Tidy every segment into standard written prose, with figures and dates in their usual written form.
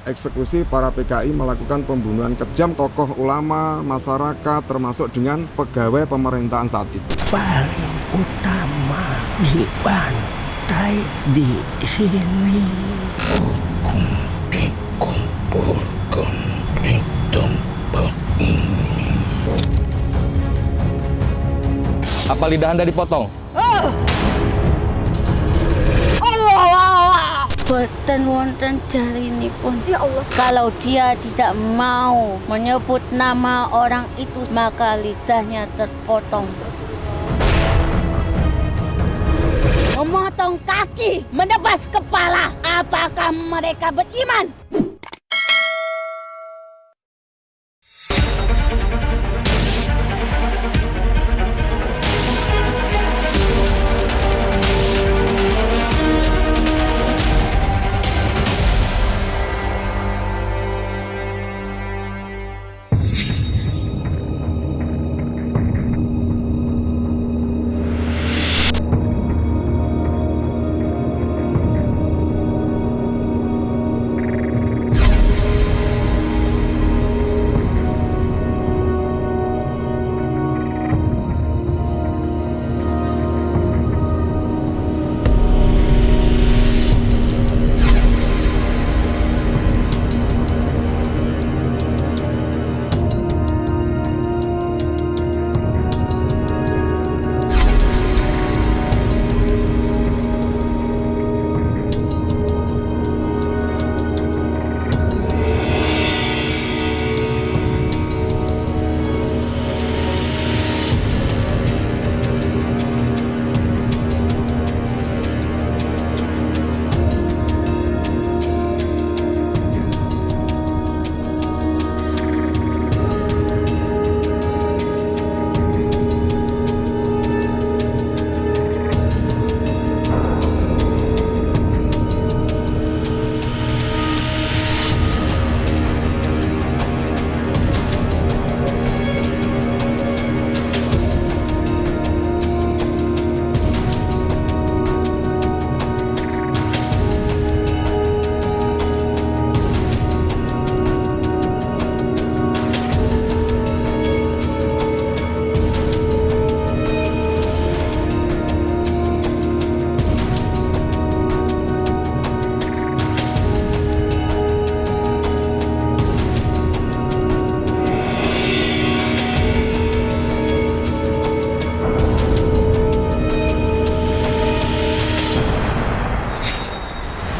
eksekusi para PKI melakukan pembunuhan kejam tokoh ulama, masyarakat, termasuk dengan pegawai pemerintahan saat itu. Paling utama dibantai di sini. Hukum dikumpulkan di tempat ini. Apa lidah Anda dipotong? Boten wonten jarinipun. Ya Allah. Kalau dia tidak mau menyebut nama orang itu, maka lidahnya terpotong. Memotong kaki, menebas kepala. Apakah mereka beriman?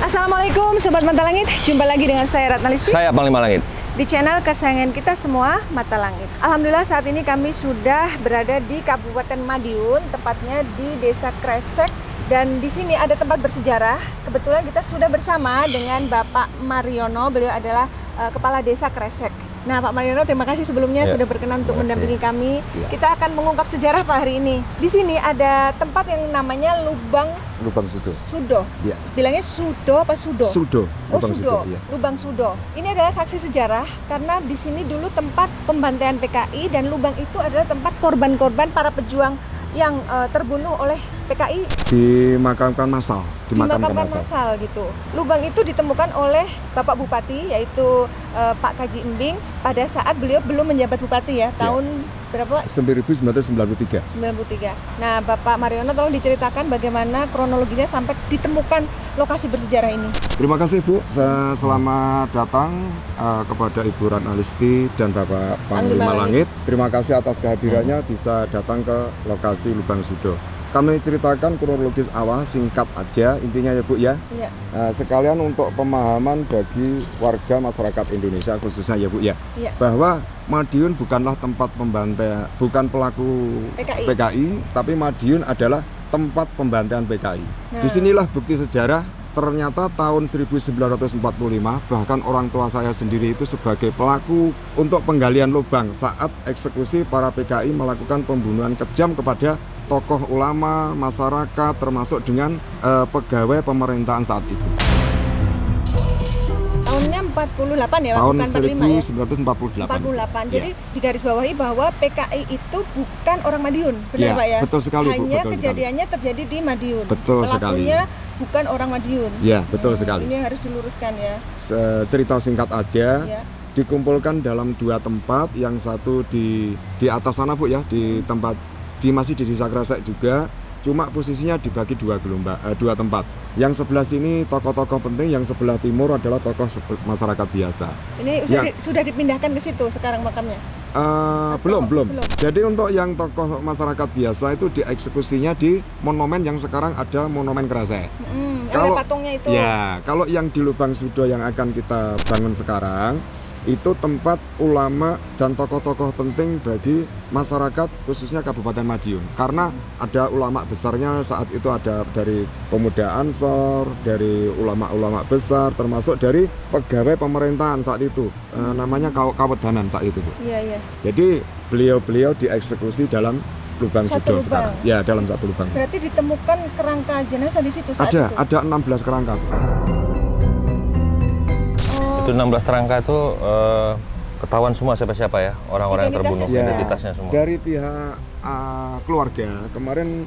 Assalamualaikum Sobat Mata Langit, jumpa lagi dengan saya Ratna Listi. Saya Panglima Langit. Di channel kesayangan kita semua, Mata Langit. Alhamdulillah saat ini kami sudah berada di Kabupaten Madiun, tepatnya di Desa Kresek. Dan di sini ada tempat bersejarah. Kebetulan kita sudah bersama dengan Bapak Mariono, beliau adalah Kepala Desa Kresek. Nah Pak Mariono, terima kasih sebelumnya sudah berkenan untuk mendampingi kami. Kita akan mengungkap sejarah Pak hari ini. Di sini ada tempat yang namanya Lubang Sudo. Sudo. Ya. Bilangnya Sudo apa Sudo? Sudo. Oh Lubang Sudo. Ya. Lubang Sudo. Ini adalah saksi sejarah karena di sini dulu tempat pembantaian PKI dan lubang itu adalah tempat korban-korban para pejuang yang terbunuh oleh PKI. Dimakamkan massal. Dimakamkan massal gitu. Lubang itu ditemukan oleh Bapak Bupati yaitu Pak Kaji Embing pada saat beliau belum menjabat Bupati ya, tahun berapa? 1993. 93. Nah, Bapak Mariono tolong diceritakan bagaimana kronologisnya sampai ditemukan lokasi bersejarah ini. Terima kasih Bu, selamat datang kepada Ibu Ratna Listi dan Bapak Panglima Langit. Terima kasih atas kehadirannya bisa datang ke lokasi Lubang Sudo. Kami ceritakan kronologis awal singkat aja intinya ya Bu ya. Iya. Sekalian untuk pemahaman bagi warga masyarakat Indonesia khususnya ya Bu ya. Iya. Bahwa Madiun bukanlah tempat pembantaian, bukan pelaku PKI, tapi Madiun adalah tempat pembantaian PKI. Disinilah bukti sejarah. Ternyata tahun 1945 bahkan orang tua saya sendiri itu sebagai pelaku untuk penggalian lubang saat eksekusi para PKI melakukan pembunuhan kejam kepada tokoh ulama, masyarakat, termasuk dengan pegawai pemerintahan saat itu. Tahunnya 48 ya, tahun bukan 45 ya. 1948. 48. Jadi digarisbawahi bahwa PKI itu bukan orang Madiun, benar Pak ya? Betul sekali, Bu. Hanya Betul kejadiannya terjadi di Madiun. Betul sekali. Pelakunya bukan orang Madiun. Ya, betul sekali. Ini harus diluruskan ya. Cerita singkat aja. Ya. Dikumpulkan dalam 2 tempat, yang satu di atas sana, Bu ya, di tempat masih di Desa Kresek juga. Cuma posisinya dibagi 2 tempat. Yang sebelah sini tokoh-tokoh penting, yang sebelah timur adalah tokoh masyarakat biasa. Ini sudah dipindahkan ke situ sekarang makamnya? Belum. Jadi untuk yang tokoh masyarakat biasa itu dieksekusinya di monumen yang sekarang ada monumen Kresek. Kalau patungnya itu. Ya, kalau yang di Lubang Sudo yang akan kita bangun sekarang itu tempat ulama dan tokoh-tokoh penting bagi masyarakat khususnya Kabupaten Madiun, karena ada ulama besarnya saat itu, ada dari pemuda Ansor, dari ulama-ulama besar, termasuk dari pegawai pemerintahan saat itu, namanya Kawedanan saat itu, Bu. Iya. Jadi beliau-beliau dieksekusi dalam Lubang Sudo sekarang. Ya, dalam satu lubang. Berarti ditemukan kerangka jenazah di situ saat itu? Ada 16 kerangka, Bu. Itu 16 kerangka itu ketahuan semua siapa-siapa ya, orang-orang yang terbunuh, Ya, identitasnya semua. dari pihak keluarga kemarin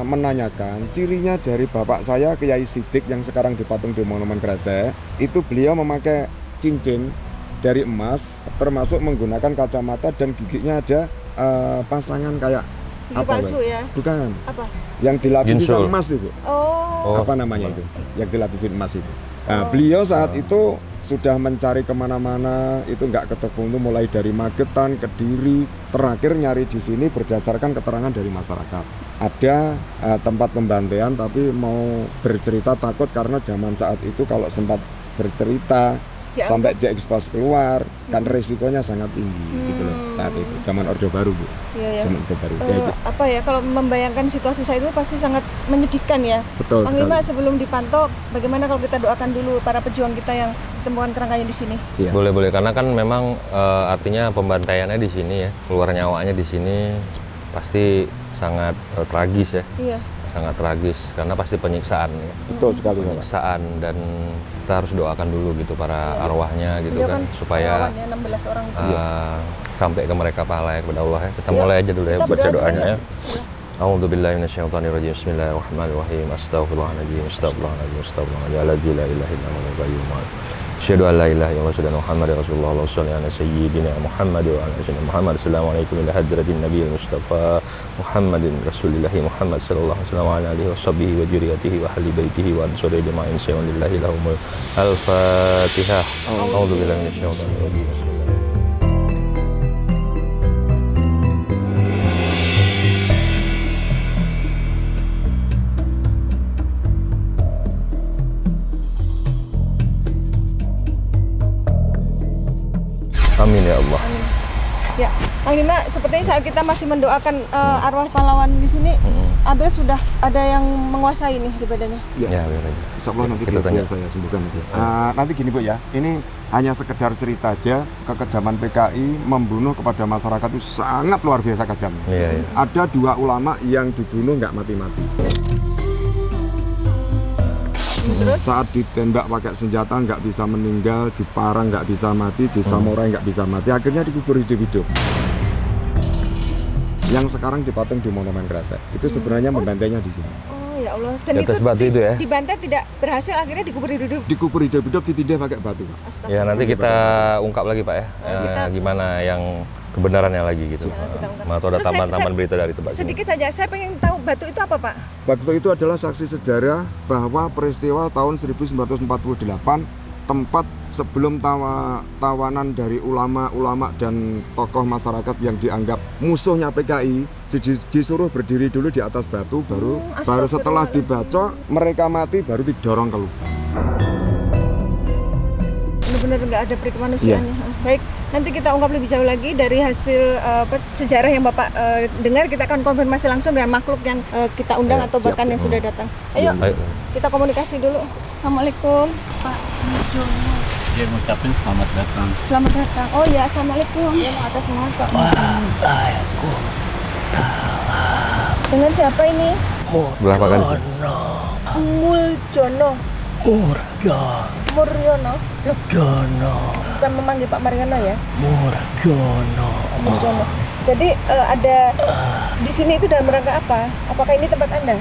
menanyakan cirinya dari bapak saya Kiai Sidik yang sekarang dipatung di Monumen Kresek, itu beliau memakai cincin dari emas, termasuk menggunakan kacamata dan giginya ada pasangan kayak gigi apa? palsu ya? Bukan. Apa? Yang dilapisi Ginsul. emas itu. Oh. Apa namanya itu? Yang dilapisi emas itu. Nah, beliau saat itu sudah mencari kemana-mana, itu nggak ketemu, mulai dari Magetan, Kediri, terakhir nyari di sini berdasarkan keterangan dari masyarakat. Ada tempat pembantaian, tapi mau bercerita takut karena zaman saat itu kalau sempat bercerita sampai diekspos keluar, kan resikonya sangat tinggi gitu loh saat itu, zaman Orde Baru, Bu. Iya. Zaman Orde Baru. Apa ya, kalau membayangkan situasi saat itu pasti sangat menyedihkan ya. Betul sekali. Panglima, sebelum dipantau, bagaimana kalau kita doakan dulu para pejuang kita yang ditemukan kerangkanya di sini? Iya. Boleh, karena kan memang artinya pembantaiannya di sini ya, keluar nyawanya di sini pasti sangat tragis ya. Iya. Sangat tragis karena pasti penyiksaan ya. Betul sekali, Pak. Penyiksaan, dan kita harus doakan dulu gitu para arwahnya gitu Beliau kan, supaya 16 orang itu. sampai ke mereka pahala ya kepada Allah ya. Kita mulai aja dulu ya baca doanya ya. A'udzubillahi minasyaitonirrajim. Bismillahirrahmanirrahim. Astaghfirullahaladzim. Astaghfirullahaladzim. Astaghfirullahaladzim. La ilaha illallah wal qayyum. Asyhadu an la ilaha illallah wa Muhammadar Rasulullah. Allahumma shalli ala sayyidina Muhammad wa ala sayyidina Muhammad. Assalamualaikum ila hadratin nabiyil mustafa Muhammadin Rasulillahi Muhammad sallallahu alaihi wasallam wa ala alihi wa sahbihi wa dzurriyyatihi wa ahli baitihi wa ansari jama'in sayyidina lillahi lahumul al-fatihah. A'udzubillahi minasyaitonir rajim. Amin ya Allah. Ya, Panglima, sepertinya saat kita masih mendoakan arwah pahlawan di sini, Abel sudah ada yang menguasai nih di badannya. Ya, biar aja. Insya Allah nanti Kita tanya. saya sembuhkan nanti. Nanti gini, Bu ya, ini hanya sekedar cerita aja. Kekejaman PKI membunuh kepada masyarakat itu sangat luar biasa kejamnya. Iya. Ada 2 ulama yang dibunuh nggak mati-mati. Saat ditembak pakai senjata nggak bisa meninggal, diparang nggak bisa mati, di samurai nggak bisa mati, akhirnya dikubur hidup-hidup. Yang sekarang dipatung di Monumen Kresek, itu sebenarnya membantainya di sini. Oh ya Allah, dan Di atas batu itu ya? dibantai tidak berhasil, akhirnya dikubur hidup. Dikubur hidup-hidup, ditindih pakai batu, Pak. Astagfirullah. Ya, nanti kita ungkap lagi Pak ya. Gimana yang kebenarannya lagi gitu. kita ungkap. Atau ada Terus tambahan berita dari Tebak. Sedikit saja, saya pengen tahu batu itu apa, Pak? Batu itu adalah saksi sejarah bahwa peristiwa tahun 1948, tempat sebelum tawanan dari ulama-ulama dan tokoh masyarakat yang dianggap musuhnya PKI disuruh berdiri dulu di atas batu, baru setelah dibaca mereka mati, baru didorong ke lubang. Benar-benar nggak ada perikemanusiaannya. Baik, nanti kita ungkap lebih jauh lagi dari hasil sejarah yang Bapak dengar. Kita akan konfirmasi langsung dengan makhluk yang kita undang atau bahkan yang sudah datang. Ayo, kita komunikasi dulu. Assalamualaikum, Pak Jono. Dia ngucapin selamat datang. Selamat datang. Oh ya, assalamualaikum. Ya, atas nama Pak. Dengar siapa ini? Belah Pak kan? Muljono. Muryono. Jono. Bukan memanggil Pak Mariono ya? Murjono. Muryono. Jadi ada di sini itu dalam rangka apa? Apakah ini tempat Anda?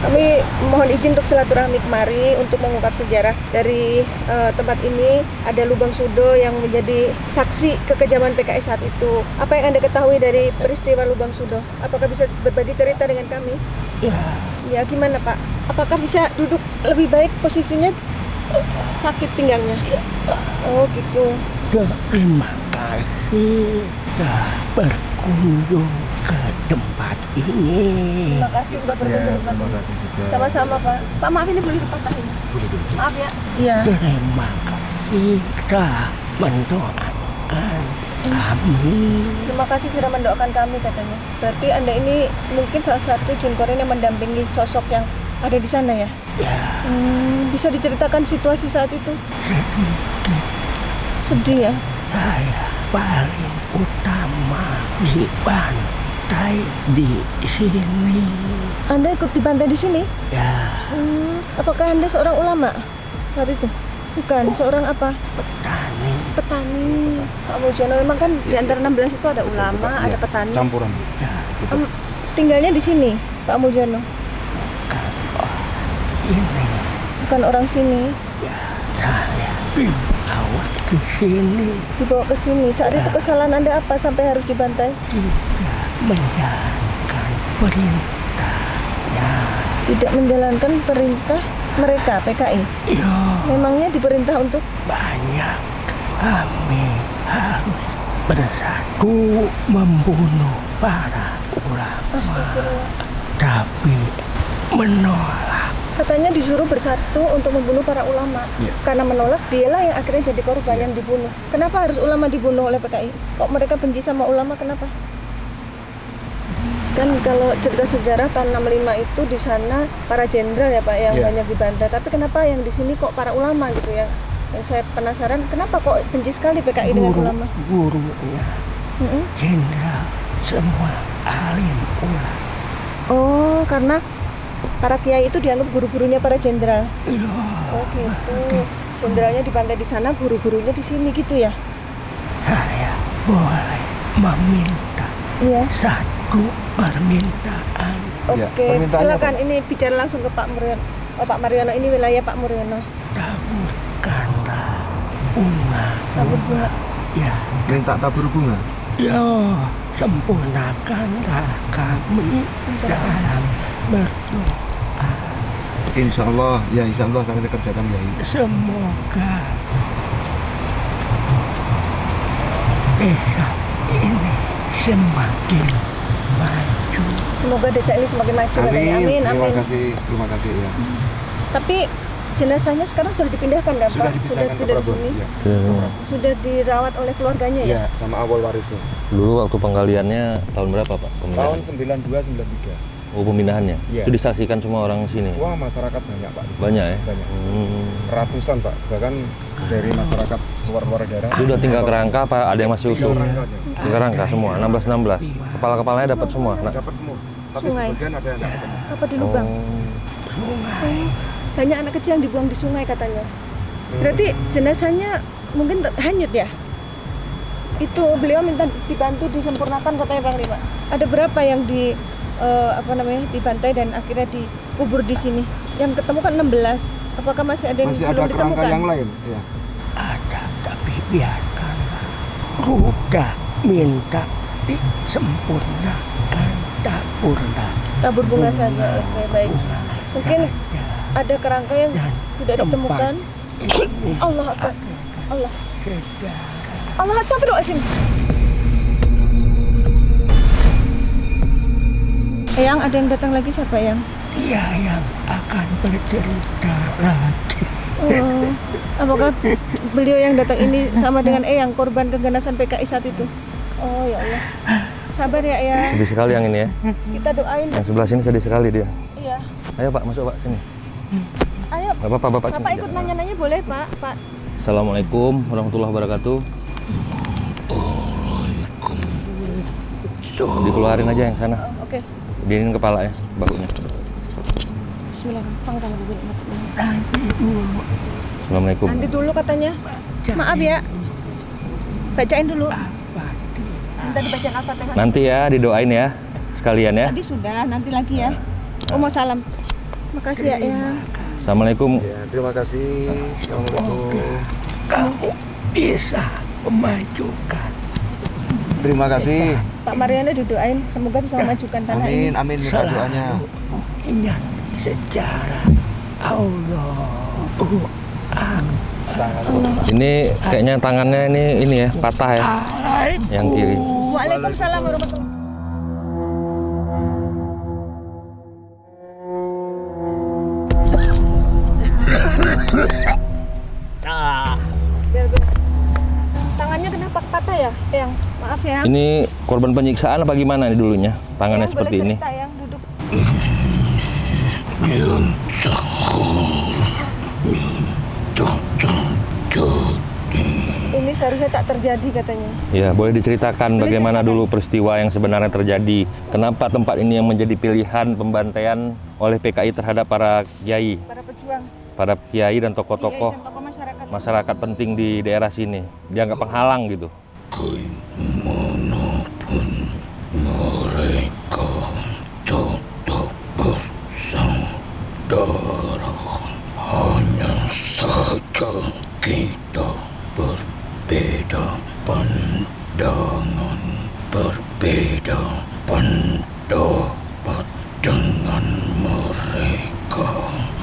Kami mohon izin untuk silaturahmi kemari untuk mengungkap sejarah dari tempat ini. Ada Lubang Sudo yang menjadi saksi kekejaman PKI saat itu. Apa yang Anda ketahui dari peristiwa Lubang Sudo? Apakah bisa berbagi cerita dengan kami? Ya, Ya gimana Pak? Apakah bisa duduk lebih baik posisinya? Sakit pinggangnya? Oh gitu. terima kasih telah berkunjung ke tempat ini. Terima kasih sudah berkunjung. terima kasih juga. Sama-sama Pak. Pak maaf ini boleh dipatahin? Maaf ya. Iya. Terima kasih telah mendoakan kami. Terima kasih sudah mendoakan kami katanya. Berarti Anda ini mungkin salah satu jin koren yang mendampingi sosok yang ada di sana ya? Ya, Bisa diceritakan situasi saat itu? sedikit Sedih ya? saya paling utama dibantai di sini. Anda ikut dibantai di sini? Ya, Apakah Anda seorang ulama saat itu? Bukan, seorang apa? petani. Petani. Pak Murjono memang kan di antara 16 itu ada ulama, Iya, ada petani. campuran. Tinggalnya di sini, Pak Murjono? Ini Bukan orang sini. saya dibawa ke sini Dibawa ke sini. Saat itu kesalahan Anda apa sampai harus dibantai? tidak menjalankan perintah. Ya, Tidak menjalankan perintah mereka, PKI. ya Memangnya diperintah untuk banyak kami harus bersatu membunuh para ulama, Astagfirullah. tapi menolak. Katanya disuruh bersatu untuk membunuh para ulama. Iya. Karena menolak, dialah yang akhirnya jadi korban yang dibunuh. Kenapa harus ulama dibunuh oleh PKI? Kok mereka benci sama ulama, kenapa? Kan kalau cerita sejarah tahun 65 itu di sana para jenderal ya Pak yang Iya. banyak dibantai. Tapi kenapa yang di sini kok para ulama gitu yang saya penasaran, kenapa kok benci sekali PKI dengan ulama? Gurunya jenderal, semua alim ulama. Oh, karena para kiai itu dianggap guru-gurunya para jenderal. Ya, Oh gitu. Jenderalnya dibantai di sana, guru-gurunya di sini gitu ya? saya boleh meminta Iya. satu permintaan. Ya, Oke, permintaannya silakan apa? ini bicara langsung ke Pak Muryono. Oh, Pak Mariono, ini wilayah Pak Muryono. Taburkanlah bunga. Tabur bunga. Ya, Minta tabur bunga. ya, sempurnakanlah kami dalam berdoa. Insya Allah, ya insya Allah saya kerjakan ya. Semoga desa ini semakin maju. Semoga desa ini semakin maju katanya. Amin, Terima amin. terima kasih ya. Tapi jenazahnya sekarang sudah dipindahkan kan Sudah Pak? dipisahkan ke tidak di Prabon. sini. Ya. Sudah dirawat oleh keluarganya ya? Ya, sama awal warisnya. Dulu waktu penggaliannya tahun berapa Pak? Tahun Pemindahan? 92-93. Oh, pemindahannya? Iya. Itu disaksikan semua orang sini? Wah, masyarakat banyak Pak. di sini. Banyak ya? Banyak. Hmm. Ratusan Pak, bahkan dari masyarakat luar daerah. Itu udah tinggal kerangka apa ada yang masih utuh? Tinggal rangkanya. Tinggal rangka semua, 16-16. Kepala-kepalanya dapat semua? Nah. Dapat semua. Tapi Sungai. sebagian ada yang nggak ketemu. Apa di lubang? Oh. Banyak anak kecil yang dibuang di sungai katanya. Berarti jenazahnya mungkin hanyut ya? Itu beliau minta dibantu disempurnakan katanya Bang Lima. Ada berapa yang dibantai dan akhirnya dikubur di sini? Yang ketemu kan 16. Apakah masih ada yang Masih belum ada kerangka ditemukan? yang lain. Ya. Ada, tapi biarkanlah. Sudah minta disempurnakan Tabur bunga saja. Oke, baik. Mungkin ada kerangka yang tidak ditemukan. Allah Akbar. Allah. Allah, astagfirullahaladzim. Eyang, ada yang datang lagi siapa Eyang? Dia yang akan bercerita lagi. Oh, apakah beliau yang datang ini sama dengan Eyang, korban keganasan PKI saat itu? Oh ya Allah. Sabar ya Eyang. Sedih sekali yang ini ya. Kita doain. Yang sebelah sini sedih sekali dia. Iya. Ayo Pak, masuk Pak, sini. Ayo. Gak apa-apa Bapak sini. Bapak ikut nanya-nanya boleh Pak? Pak. Assalamualaikum warahmatullahi wabarakatuh. Dikeluarin aja yang sana. Oh, oke. Dinin kepalanya, bahunya. Bismillahirrahmanirrahim. Nanti dulu. Assalamualaikum. Nanti dulu katanya. Maaf ya. Bacain dulu. Tadi bacaan Al-Fatihah. Nanti ya didoain ya sekalian ya. Tadi sudah, nanti lagi ya. Mau salam. Makasih ya, Eyang. Assalamualaikum. Ya, terima kasih. Assalamualaikum. Kamu bisa memajukan. Terima kasih. Pak Mariana didoain semoga bisa memajukan tanah ini. Amin, amin minta doanya. Ingat sejarah Allah. Ini kayaknya tangannya ini ya patah ya. Yang kiri. Waalaikumsalam warahmatullahi. Tangannya kenapa patah ya? Yang maaf ya. Ini korban penyiksaan apa gimana nih dulunya? Tangannya Yang seperti boleh ini. cerita, yang duduk. Ini seharusnya tak terjadi katanya. Ya, boleh diceritakan bagaimana dulu peristiwa yang sebenarnya terjadi. Kenapa tempat ini yang menjadi pilihan pembantaian oleh PKI terhadap para kiai, Para pejuang, para kiai dan kiai tokoh-tokoh dan tokoh masyarakat. masyarakat penting di daerah sini. Dianggap penghalang gitu. Manapun mereka tetap bersaudara. Hanya saja kita berbeda pandangan, berbeda pendapat dengan mereka.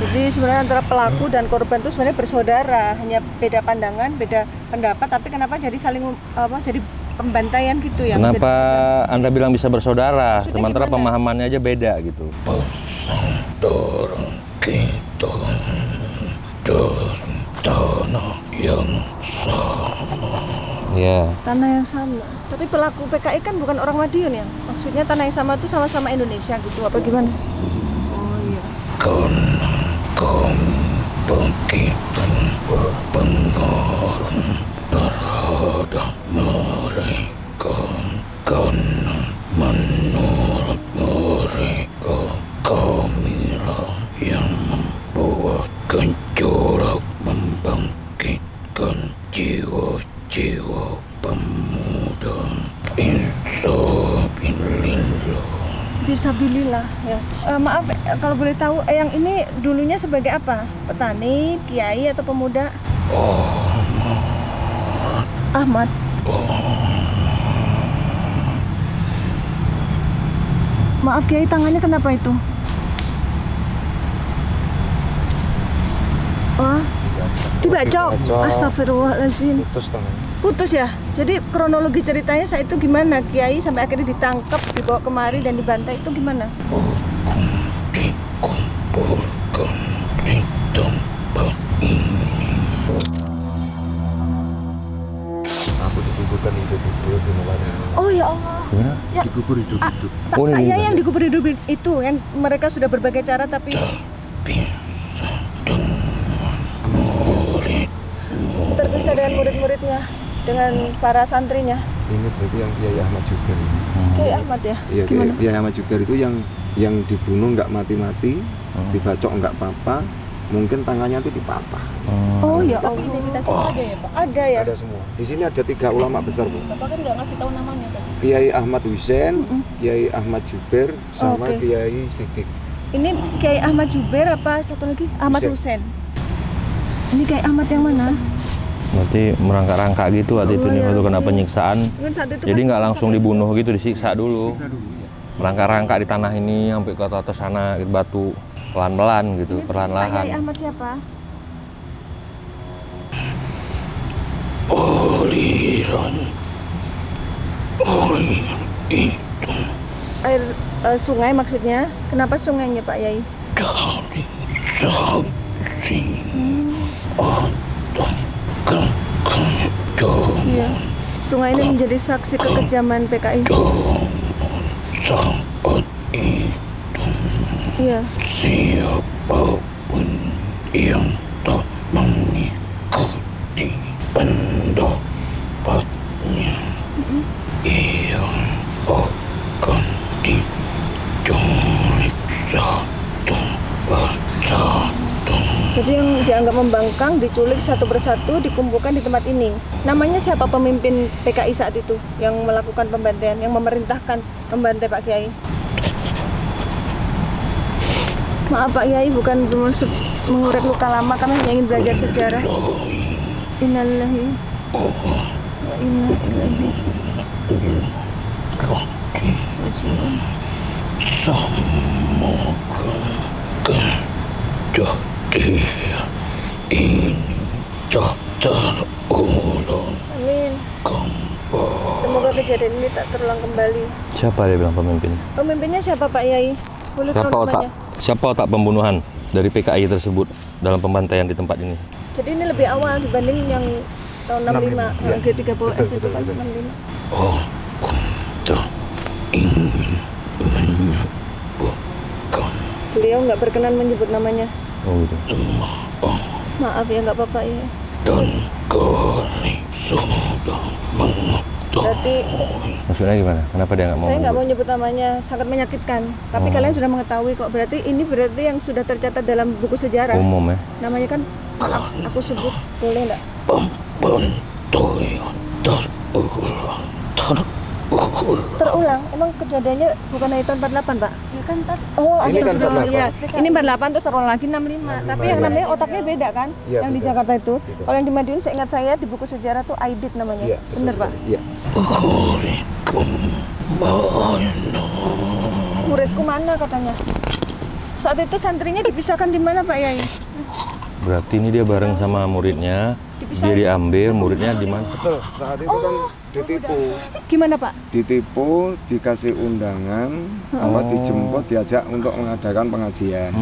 Jadi sebenarnya antara pelaku dan korban itu sebenarnya bersaudara, hanya beda pandangan, beda pendapat, tapi kenapa jadi saling jadi pembantaian gitu ya? Kenapa Anda bilang bisa bersaudara, Maksudnya sementara gimana? pemahamannya aja beda gitu? Bersaudara kita dari tanah yang sama. Ya. Tanah yang sama. Tapi pelaku PKI kan bukan orang Madiun ya? Maksudnya tanah yang sama itu sama-sama Indonesia gitu, apa gimana? Oh iya. Karena kami begitu berpengaruh terhadap mereka. Karena menurut mereka kamilah yang membuat gejolak, membangkitkan jiwa-jiwa pemuda. Insya-billah. Fisabilillah ya. Maaf kalau boleh tahu, yang ini dulunya sebagai apa? Petani, kiai atau pemuda? Ahmad. Maaf kiai, tangannya kenapa itu? Wah, dibacok. Astagfirullahaladzim. Putus tangannya. Putus ya? Jadi kronologi ceritanya saat itu gimana? Kiai sampai akhirnya ditangkap, dibawa kemari dan dibantai itu gimana? Dikumpulkan di tempat ini. Aku dikuburkan hidup-hidup di Melayu. Oh ya Allah. Gimana? Ya. Dikubur hidup-hidup. Oh, ini. Ya yang dikubur hidup itu, yang mereka sudah berbagai cara tapi terpisah dengan murid-muridnya, dengan para santrinya. Ini berarti yang Kiai Ahmad Juber. Kiai Ahmad ya? Iya, Gimana? Kiai Ahmad Juber itu yang dibunuh nggak mati-mati, dibacok nggak apa-apa, mungkin tangannya itu dipatah. Oh ya Allah. Identitasnya ada ya Pak? Ada ya? Ada semua. Di sini ada 3 ulama besar, Bu. Bapak kan nggak ngasih tahu namanya tadi. Kiai Ahmad Husain, Kiai Ahmad Juber, sama Oke. Kiai Siddiq. Ini Kiai Ahmad Juber apa satu lagi? Ahmad Husain. Husain. Ini Kiai Ahmad yang mana? Berarti merangkak-rangkak gitu waktu itu nih, waktu kena penyiksaan. Mungkin saat itu Jadi kan nggak susah langsung ya? dibunuh gitu, disiksa dulu. Merangkak-rangkak di tanah ini sampai ke atas sana, gitu, batu pelan-pelan gitu, Ini Pak perlahan-lahan. Kiai Ahmad siapa? Aliran air itu Air sungai maksudnya. Kenapa sungainya Pak Yai? dari saksi atau kekejaman Iya. Sungai ini menjadi saksi kekejaman PKI. saat itu. Iya. Siapapun yang tak mengikuti pendapatnya, ia akan diculik satu persatu. Jadi yang dianggap membangkang, diculik satu persatu, dikumpulkan di tempat ini. Namanya siapa pemimpin PKI saat itu yang melakukan pembantaian, yang memerintahkan membantai Pak Kiai? Maaf Pak Kiai, bukan bermaksud mengurek luka lama, kami hanya ingin belajar sejarah. Innalillahi wa inna ilaihi raji'un. Semoga kejadian ini tak terulang Amin. kembali. Semoga kejadian ini tak terulang kembali. Siapa dia bilang pemimpin? Pemimpinnya siapa Pak Yai? Boleh tahu namanya? Siapa otak pembunuhan dari PKI tersebut dalam pembantaian di tempat ini? Jadi ini lebih awal dibanding yang tahun 65, Ya. G30S itu kan Betul. 65. Oh, tak ingin menyebutkan Beliau nggak berkenan menyebut namanya. Oh gitu. Maaf ya, nggak apa-apa ya. dan kali sudah mengetahui. Berarti Maksudnya gimana? Kenapa dia nggak mau? saya nggak mau menyebut? nyebut namanya, sangat menyakitkan. Tapi kalian sudah mengetahui kok. Berarti ini yang sudah tercatat dalam buku sejarah. Umum ya. Namanya kan, maaf, aku sebut, boleh nggak? Pembantaian terulang. Terulang? Emang kejadiannya bukan dari tahun 48, Pak? Ya kan tadi Oh, Ini kan astagfirullah, 48. iya. Ini 48 terus terulang lagi 65. Tapi yang namanya otaknya beda kan? Iya, Yang di betul. Jakarta itu. Betul. Kalau yang di Madiun seingat saya di buku sejarah tuh Aidit namanya. Iya, Bener, Pak? Iya. Muridku mana katanya? Saat itu santrinya dipisahkan di mana, Pak Yai? Berarti ini dia bareng sama muridnya. Dipisah. Dia diambil, muridnya di mana? Betul, saat itu kan ditipu. Gimana, Pak? Ditipu, dikasih undangan, dijemput, diajak untuk mengadakan pengajian.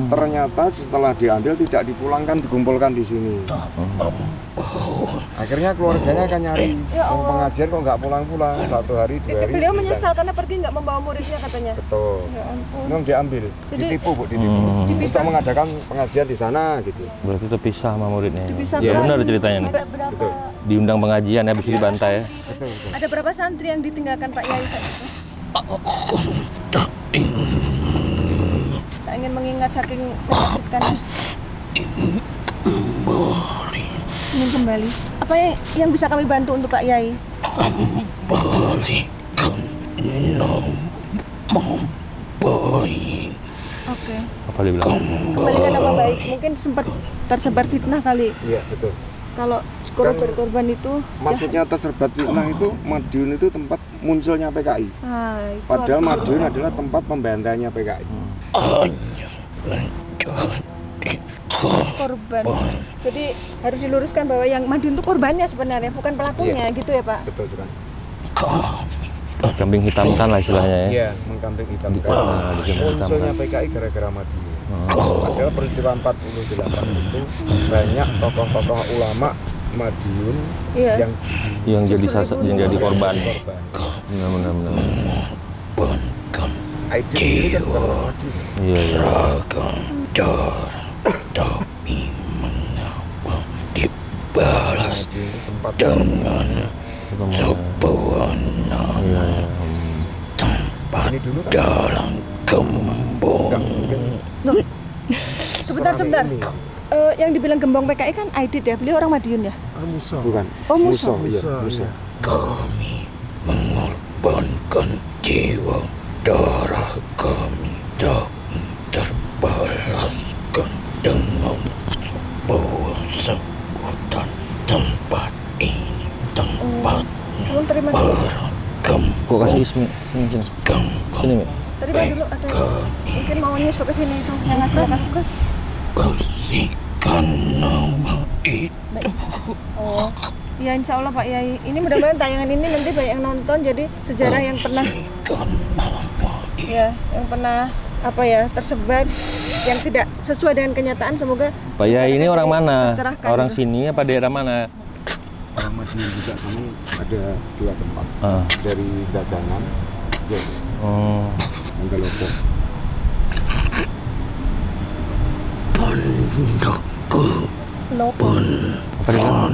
Ternyata setelah diambil tidak dipulangkan, dikumpulkan di sini. Akhirnya keluarganya akan nyari, pengajian kok nggak pulang-pulang, 1 hari, 2 hari. Beliau hilang. menyesal karena pergi nggak membawa muridnya katanya. Betul. Ya ampun. Memang diambil, Jadi- ditipu Bu, ditipu. Bisa mengadakan pengajian di sana gitu. Berarti terpisah sama muridnya. Dipisahkan. Ya benar ceritanya nih. Betul. Diundang pengajian habis itu dibantai ya. Betul, betul. Ada berapa santri yang ditinggalkan Pak Yai saat itu? Tak ingin mengingat saking menyakitkannya. Ingin kembali. Apa yang bisa kami bantu untuk Pak Yai? Oke. Apa dia bilang? Kembalikan nama baik. Mungkin sempat tersebar fitnah kali. Iya, betul. Kalau korban-korban itu Maksudnya terserbat fitnah itu Madiun itu tempat munculnya PKI. itu Padahal artinya Madiun adalah tempat pembantaiannya PKI. korban. Jadi harus diluruskan bahwa yang Madiun itu korbannya sebenarnya, bukan pelakunya, gitu ya Pak. Betul sekali. Kambing hitamkan lah istilahnya ya. Iya, mengkambing hitam. dikambing hitam. Munculnya PKI gara-gara Madiun. Padahal peristiwa 48 itu banyak tokoh-tokoh ulama Madiun Iya. yang yang jadi korban. korban. Benar. Aidit ini kan bukan orang Madiun. Iya. Seragam cara tapi mengapa dibalas Madiun itu tempat dengan sebuah nama tempat ini dulu kan dalam gembong. nggak mungkin Sebentar. serame ini. Yang dibilang gembong PKI kan Aidit ya, beliau orang Madiun ya? Bukan. Oh, Musa. Iya, Musa. Kami mengorbankan jiwa darah kami tak terbalaskan dengan sebuah sebutan tempat ini tempat Belum terima dulu. beragam Kok kasih Ismi? Sini. Sini, Mi. Terima dulu ada mungkin mau nyusul ke sini itu yang ngasih kan. bersihkan nama itu. Oh. Ya insya Allah Pak Yai. Ini mudah-mudahan tayangan ini nanti banyak yang nonton, jadi sejarah yang pernah yang pernah tersebar yang tidak sesuai dengan kenyataan, semoga Pak Yai ini orang mana? tercerahkan Orang gitu. sini apa daerah mana? Orang Madiun juga kami ada 2 tempat. Ah. Dari Dagangan, Jog, Oh. Manggaloko. Lopo. Apa dia bilang?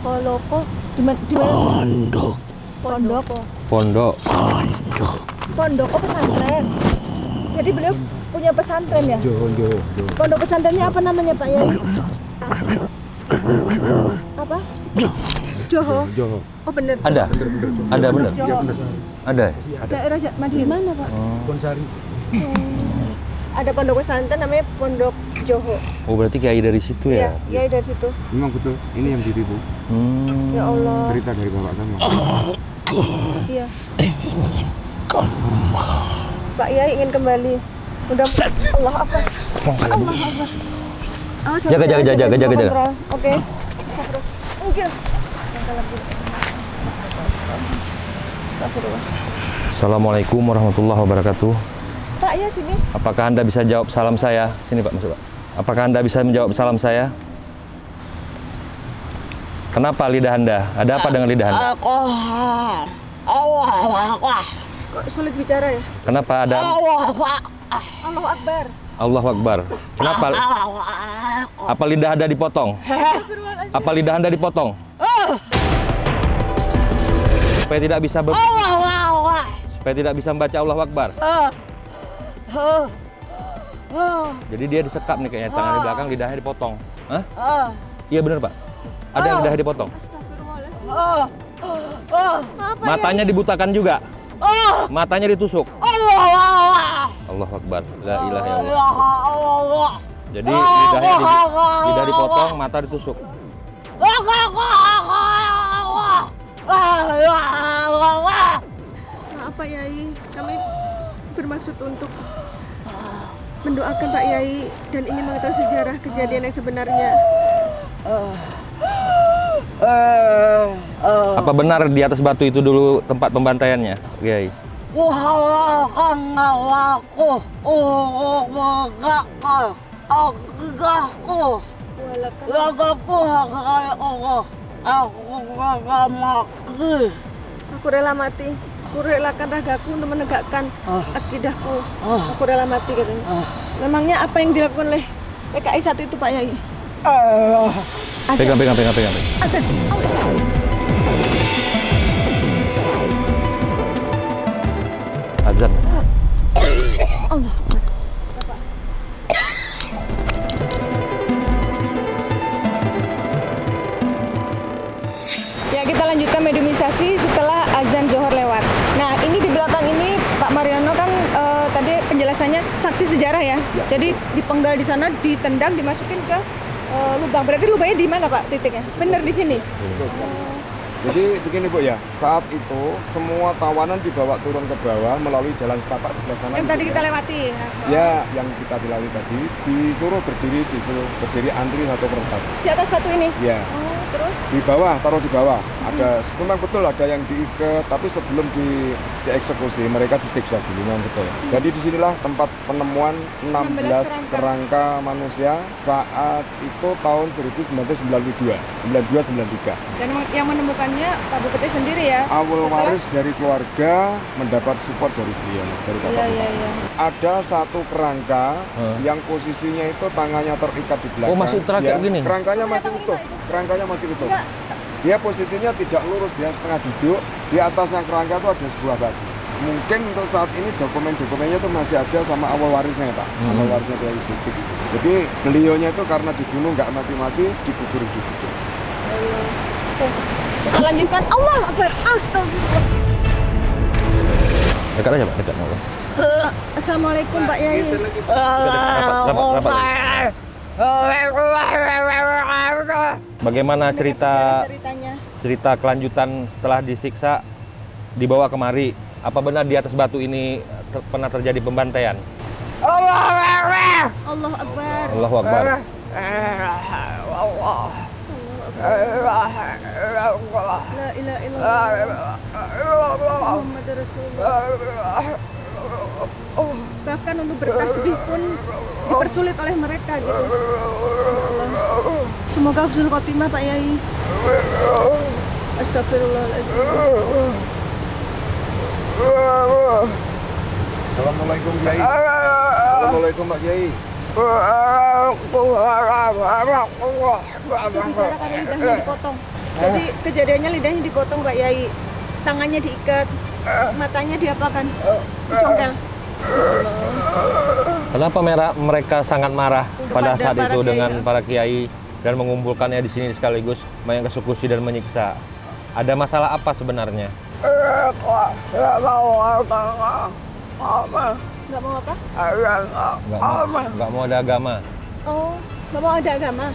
Oh, Lopo. Di mana? Pondok. Pondok. Pondok. Oh, pesantren. Jadi beliau punya pesantren ya? Joho. Pondok pesantrennya apa namanya Pak Yai? Apa? Joho. Oh bener. Ada bener. Joho. Ada. Daerah Madiun mana Pak? Bonsari. Ada pondok pesantren namanya Pondok Joho. Oh berarti kiai dari situ ya? Iya dari situ. Memang betul, ini yang ditipu. Ya Allah. Cerita dari bapak sama. Iya. Pak Yai ingin kembali. Udah Allah apa? Allah Akbar. Jaga. Oke. Mungkin. Assalamualaikum warahmatullahi wabarakatuh. Pak ya sini. Apakah Anda bisa jawab salam saya? Sini Pak, masuk Pak. Apakah Anda bisa menjawab salam saya? Kenapa lidah Anda? Ada apa dengan lidah Anda? Kok sulit bicara ya? Kenapa ada? Allahu Akbar. Allahu Akbar. Kenapa? Apa lidah Anda dipotong? Apa lidah Anda dipotong? Supaya tidak bisa supaya tidak bisa membaca Allahu Akbar. Jadi dia disekap nih kayaknya, tangan di belakang, lidahnya dipotong. Hah? Iya benar Pak. Ada yang lidahnya dipotong. Matanya dibutakan juga. Matanya ditusuk. Allahu Akbar. La ilaha illallah. Jadi lidah dipotong, mata ditusuk. Maaf Pak Yai, kami bermaksud untuk mendoakan Pak Yai dan ingin mengetahui sejarah kejadian yang sebenarnya. Apa benar di atas batu itu dulu tempat pembantaiannya, Kiai? Aku rela mati. Aku relakan ragaku untuk menegakkan akidahku. Aku rela mati katanya. Memangnya apa yang dilakukan oleh PKI saat itu Pak Yai? Pegang. Azan. Azan. Allah. Ya kita lanjutkan mediumisasi setelah azan Johor lewat. Nah ini di belakang ini Pak Mariono kan tadi penjelasannya saksi sejarah ya. Jadi dipenggal di sana, ditendang, dimasukin ke lubang. Berarti lubangnya di mana Pak titiknya? Bener di sini. Jadi begini Bu ya, saat itu semua tawanan dibawa turun ke bawah melalui jalan setapak sebelah sana. Yang tadi kita lewati. Ya, yang kita dilewati tadi disuruh berdiri antri satu persatu. Di atas batu ini? Ya. Oh, terus? Di bawah, taruh di bawah. Ada, memang betul ada yang diikat, tapi sebelum dieksekusi mereka disiksa dulu, memang betul. Jadi disinilah tempat penemuan 16 kerangka manusia saat itu tahun 1992, 93. Dan yang menemukannya Pak Bupati sendiri ya? Awal waris dari keluarga mendapat support dari beliau, dari Bapak Bupati. Iya. Ada satu kerangka yang posisinya itu tangannya terikat di belakang. Oh masih terikat gini? Kerangkanya masih utuh. Dia posisinya tidak lurus, dia setengah duduk. Di atasnya kerangka itu ada sebuah batu. Mungkin untuk saat ini dokumen-dokumennya itu masih ada sama awal warisnya Pak. Awal warisnya dari Sidik. Jadi beliaunya itu karena dibunuh nggak mati-mati, dikubur di situ. Kita lanjutkan. Allah Akbar. Astagfirullah. Dekat aja Pak, dekat. Assalamualaikum Pak Yai. Bagaimana ceritanya? cerita kelanjutan setelah disiksa dibawa kemari? Apa benar di atas batu ini pernah terjadi pembantaian? Allah Akbar. Allahu Akbar. La ilaha illallah. Muhammad Rasulullah. Bahkan untuk bertasbih pun dipersulit oleh mereka gitu. Allah. Semoga husnul khotimah Pak Yai. Astagfirullahaladzim. Assalamualaikum Kiai. Assalamualaikum Pak Kiai. Saya bicara karena lidahnya dipotong. Jadi kejadiannya lidahnya dipotong Pak Yai. Tangannya diikat, matanya diapakan? Dicongkel. Kenapa mereka sangat marah pada Kepada saat para itu kiai, dengan ya? para kiai dan mengumpulkannya di sini sekaligus mengeksekusi dan menyiksa? Ada masalah apa sebenarnya? Nggak mau apa? Nggak mau ada agama. Oh, nggak mau ada agama.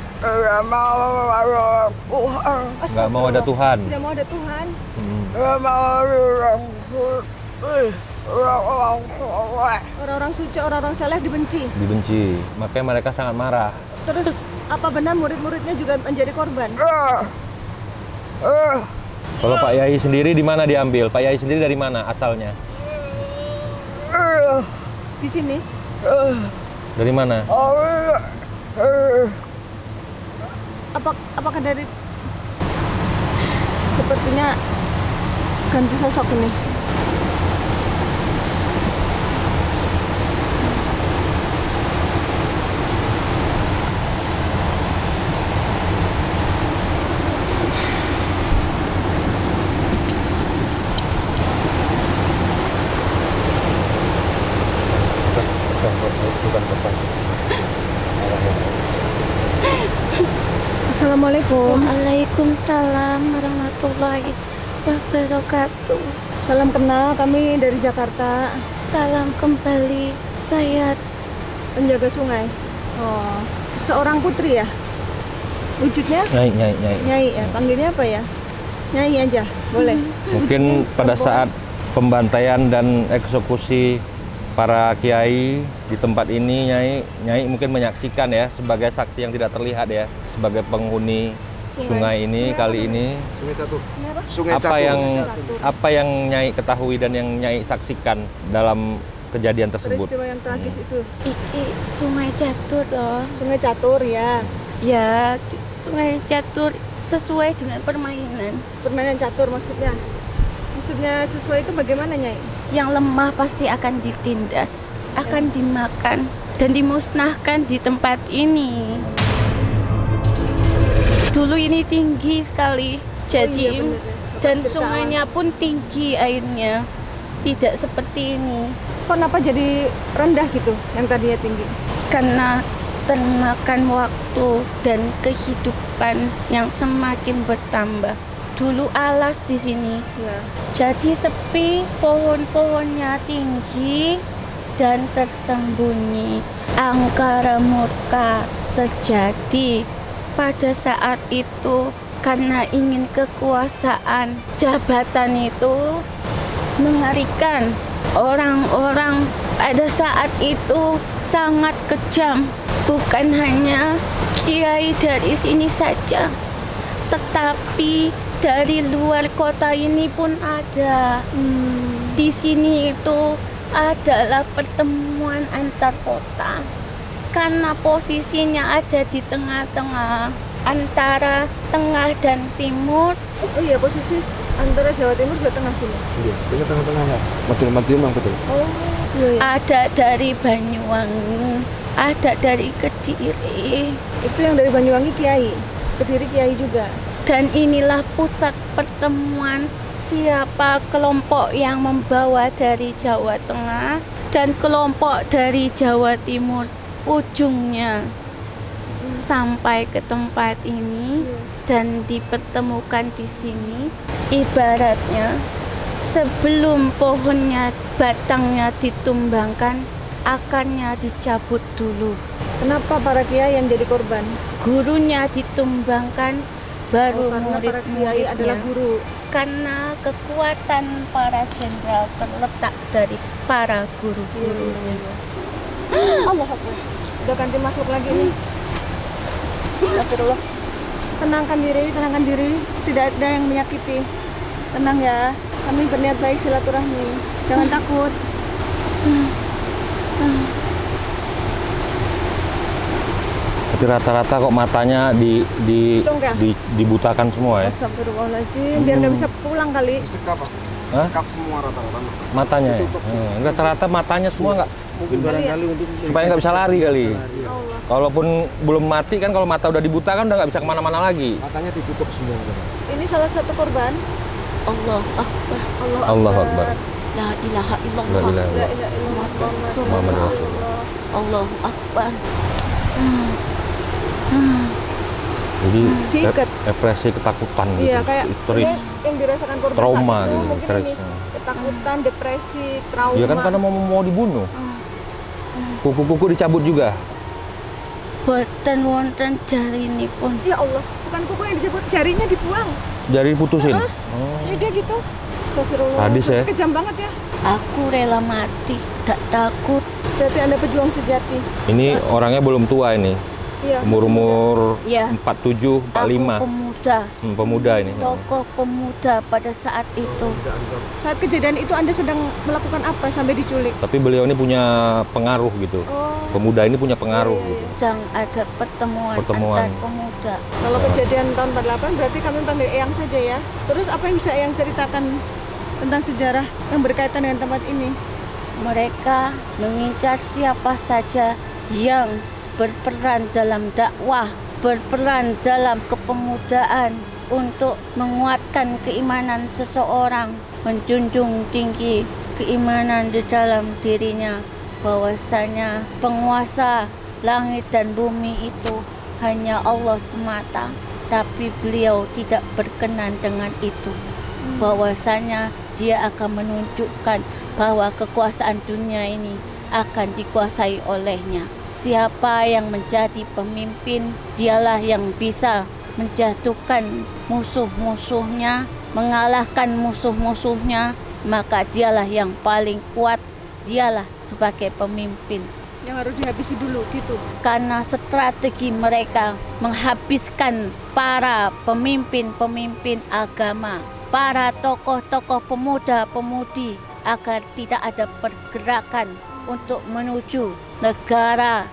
Nggak mau ada Tuhan. Tidak mau ada Tuhan. Orang-orang suci, orang-orang saleh dibenci. Dibenci. Makanya mereka sangat marah. Terus apa benar murid-muridnya juga menjadi korban? Kalau Pak Yai sendiri di mana diambil? Pak Yai sendiri dari mana asalnya? Di sini? Dari mana? Apakah dari sepertinya ganti sosok ini? Assalamualaikum. Waalaikumsalam warahmatullahi wabarakatuh. Salam kenal, kami dari Jakarta, Salam kembali, saya penjaga sungai. Oh, seorang putri ya? Wujudnya? Nyai. Nyai ya, panggilnya apa ya? Nyai aja, boleh. Mungkin pada saat pembantaian dan eksekusi para kiai di tempat ini, Nyai mungkin menyaksikan ya sebagai saksi yang tidak terlihat ya, sebagai penghuni sungai ini kali ini. Sungai Catur. Kenapa? Sungai Apa yang Nyai ketahui dan yang Nyai saksikan dalam kejadian tersebut? Peristiwa yang tragis itu. iki Sungai Catur loh. Sungai Catur ya. Ya, Sungai Catur sesuai dengan permainan. Permainan catur maksudnya. Maksudnya sesuai itu bagaimana, Nyai? Yang lemah pasti akan ditindas, akan dimakan dan dimusnahkan di tempat ini. Dulu ini tinggi sekali, jadi iya, bener ya. dan Bapak sungainya pun tinggi airnya, tidak seperti ini Kenapa jadi rendah gitu yang tadinya tinggi? karena termakan waktu dan kehidupan yang semakin bertambah. Dulu alas di sini, Ya. jadi sepi, pohon-pohonnya tinggi dan tersembunyi. Angkara murka terjadi pada saat itu karena ingin kekuasaan. Jabatan itu mengerikan. Orang-orang pada saat itu sangat kejam. Bukan hanya kiai dari sini saja, tetapi dari luar kota ini pun ada. Di sini itu adalah pertemuan antar kota karena posisinya ada di tengah-tengah antara tengah dan timur. Oh iya, posisi antara Jawa Timur Jawa Tengah sini. Iya, ini tengah-tengah ya. Madiun memang betul. Oh iya, iya. Ada dari Banyuwangi, ada dari Kediri, Itu yang dari Banyuwangi Kiai, Kediri Kiai juga. dan inilah pusat pertemuan siapa kelompok yang membawa dari Jawa Tengah dan kelompok dari Jawa Timur ujungnya sampai ke tempat ini dan dipertemukan di sini. Ibaratnya sebelum pohonnya batangnya ditumbangkan, akarnya dicabut dulu. Kenapa para kiai yang jadi korban? Gurunya ditumbangkan, baru Karena para kiai murid-muridnya. adalah guru. Karena kekuatan para jenderal terletak dari para guru-gurunya. Allah Akbar. Udah ganti makhluk lagi nih. Astagfirullah. Tenangkan diri. Tidak ada yang menyakiti. Tenang ya. Kami berniat baik silaturahmi. Jangan takut. Tapi rata-rata kok matanya Congkak. dibutakan semua ya? Astagfirullahaladzim. Biar nggak bisa pulang kali. Disekap apa? Hah? Sekap semua rata-rata. Matanya ya? Rata-rata matanya semua nggak? Mungkin barangkali untuk Supaya nggak bisa lari kali. Allah. Kalaupun belum mati kan, kalau mata udah dibuta kan udah nggak bisa kemana-mana lagi. Matanya ditutup semua. Ini salah satu korban. Allah Akbar. Allah Allahu Akbar. La ilaha La illallah. ilaha La illallah. ilaha illallah Muhammad Rasulullah. Allahu Akbar. Jadi Diikat. depresi, ketakutan gitu, Iya, kayak histeris, ini yang dirasakan korban trauma saat itu gitu, mungkin stres. ini ketakutan, depresi, trauma. Ya kan karena mau dibunuh. Kuku-kuku dicabut juga. Boten wonten jarinipun. Ya Allah, bukan kuku yang dicabut, jarinya dibuang. Jari putusin. Ini dia gitu. Astagfirullah. Sadis ya. Kejam banget ya. Aku rela mati, tak takut. Berarti Anda pejuang sejati. Ini orangnya belum tua ini. Iya. Umur Ya. 47, 45. Aku pemuda, Pemuda ini. tokoh pemuda pada saat itu. Saat kejadian itu Anda sedang melakukan apa sampai diculik? Tapi beliau ini punya pengaruh gitu. Oh. Pemuda ini punya pengaruh gitu. Sedang ada pertemuan Pertemuan. antar pemuda. Kalau kejadian tahun 48 berarti kami panggil Eyang saja ya. Terus apa yang bisa Eyang ceritakan tentang sejarah yang berkaitan dengan tempat ini? Mereka mengincar siapa saja yang berperan dalam dakwah, berperan dalam kepemudaan untuk menguatkan keimanan seseorang, menjunjung tinggi keimanan di dalam dirinya, bahwasanya penguasa langit dan bumi itu hanya Allah semata, tapi beliau tidak berkenan dengan itu, bahwasanya dia akan menunjukkan bahwa kekuasaan dunia ini akan dikuasai olehnya. Siapa yang menjadi pemimpin, dialah yang bisa menjatuhkan musuh-musuhnya, mengalahkan musuh-musuhnya, maka dialah yang paling kuat, dialah sebagai pemimpin. Yang harus dihabisi dulu gitu. Karena strategi mereka menghabiskan para pemimpin-pemimpin agama, para tokoh-tokoh pemuda-pemudi, agar tidak ada pergerakan untuk menuju negara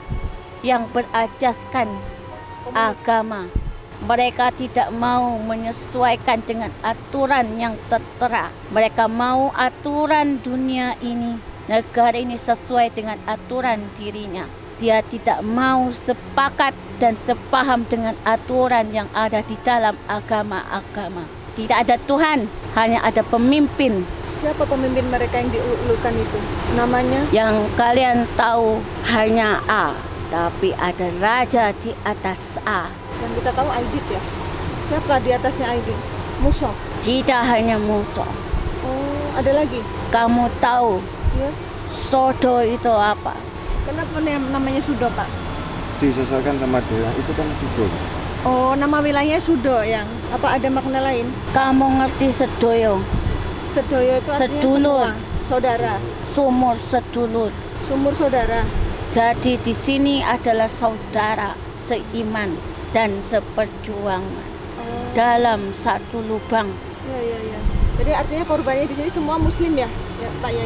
yang berajaskan agama. Mereka tidak mau menyesuaikan dengan aturan yang tertera. Mereka mau aturan dunia ini, negara ini sesuai dengan aturan dirinya. Dia tidak mau sepakat dan sepaham dengan aturan yang ada di dalam agama-agama. Tidak ada Tuhan, hanya ada pemimpin. Siapa pemimpin mereka yang diulukan itu? Namanya? Yang kalian tahu hanya A, tapi ada raja di atas A. Yang kita tahu Aidit ya. Siapa di atasnya Aidit? Musuh. Tidak hanya musuh. Oh, ada lagi? Kamu tahu Ya. Sodo itu apa? Kenapa namanya Sudo, Pak? Disesuaikan sama dia, itu kan Sudo. Oh, nama wilayahnya Sudo yang. Apa ada makna lain? Kamu ngerti sedoyo? Sedoyo itu artinya Sedulur. semua. Saudara. Sumur sedulur. Sumur saudara. Jadi di sini adalah saudara seiman dan seperjuangan Oh, dalam satu lubang. ya. Jadi artinya korbannya di sini semua Muslim ya, ya Pak ya.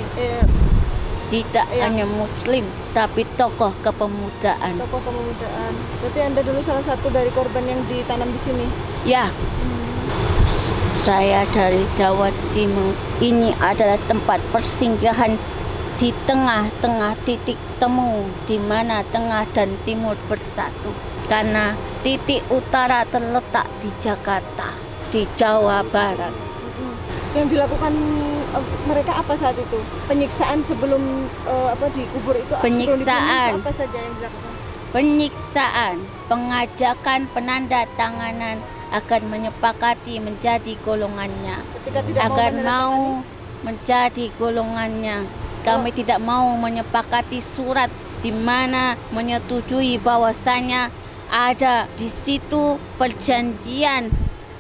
Tidak Iya. hanya muslim, tapi tokoh kepemudaan. Tokoh kepemudaan. Berarti Anda dulu salah satu dari korban yang ditanam di sini. Ya, saya dari Jawa Timur. Ini adalah tempat persinggahan di tengah-tengah titik temu, di mana tengah dan timur bersatu. Karena titik utara terletak di Jakarta, di Jawa Barat. Yang dilakukan mereka apa saat itu? Penyiksaan sebelum dikubur itu? sebelum Penyiksaan. dibunuh, apa saja yang dilakukan? Penyiksaan, pengajakan, penanda tanganan akan menyepakati menjadi golongannya. Ketika tidak Agar menandatangani, mau menjadi golongannya. Kami tidak mau menyepakati surat di mana menyetujui bahwasanya ada di situ perjanjian,